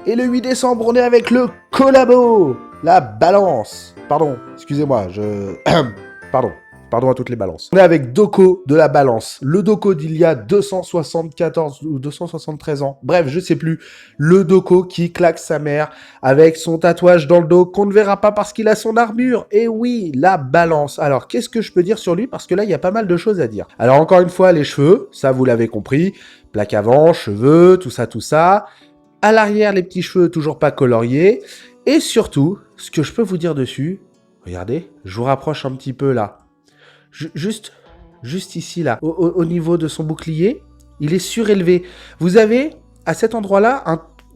Et le 8 décembre, on est avec le collabo, la balance. Pardon, excusez-moi, Pardon. Pardon à toutes les balances. On est avec Doko de la balance. Le Doko d'il y a 274 ou 273 ans. Bref, je sais plus. Le Doko qui claque sa mère avec son tatouage dans le dos qu'on ne verra pas parce qu'il a son armure. Et oui, la balance. Alors, qu'est-ce que je peux dire sur lui? Parce que là, il y a pas mal de choses à dire. Alors, encore une fois, les cheveux, ça vous l'avez compris. Plaque avant, cheveux, tout ça, tout ça. À l'arrière, les petits cheveux toujours pas coloriés. Et surtout, ce que je peux vous dire dessus, regardez, je vous rapproche un petit peu là. Juste ici, là, au niveau de son bouclier, il est surélevé. Vous avez, à cet endroit-là,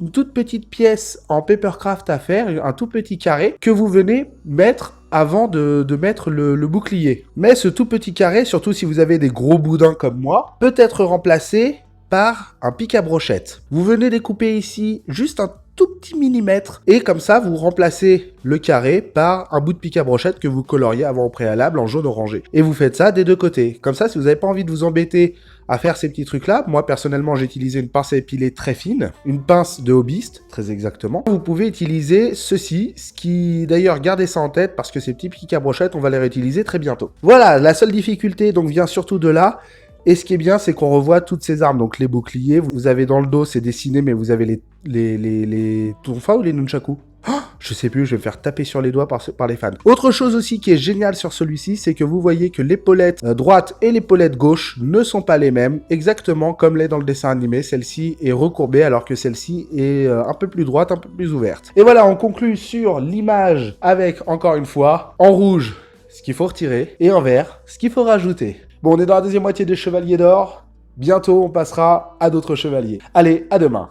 une toute petite pièce en papercraft à faire, un tout petit carré, que vous venez mettre avant de mettre le bouclier. Mais ce tout petit carré, surtout si vous avez des gros boudins comme moi, peut être remplacé par un pic à brochette. Vous venez découper ici juste un tout petit millimètre et comme ça vous remplacez le carré par un bout de pic à brochette que vous coloriez avant au préalable en jaune orangé. Et vous faites ça des deux côtés. Comme ça, si vous n'avez pas envie de vous embêter à faire ces petits trucs là, moi personnellement j'ai utilisé une pince à épiler très fine, une pince de hobbyiste très exactement. Vous pouvez utiliser ceci, ce qui d'ailleurs gardez ça en tête parce que ces petits pics à brochette on va les réutiliser très bientôt. Voilà, la seule difficulté donc vient surtout de là. Et ce qui est bien, c'est qu'on revoit toutes ces armes. Donc les boucliers, vous avez dans le dos, c'est dessiné, mais vous avez les tonfa ou les nunchaku. Oh, je sais plus, je vais me faire taper sur les doigts par les fans. Autre chose aussi qui est géniale sur celui-ci, c'est que vous voyez que l'épaulette droite et l'épaulette gauche ne sont pas les mêmes, exactement comme l'est dans le dessin animé. Celle-ci est recourbée alors que celle-ci est un peu plus droite, un peu plus ouverte. Et voilà, on conclut sur l'image avec, encore une fois, en rouge, ce qu'il faut retirer, et en vert, ce qu'il faut rajouter. Bon, on est dans la deuxième moitié des Chevaliers d'Or. Bientôt, on passera à d'autres chevaliers. Allez, à demain.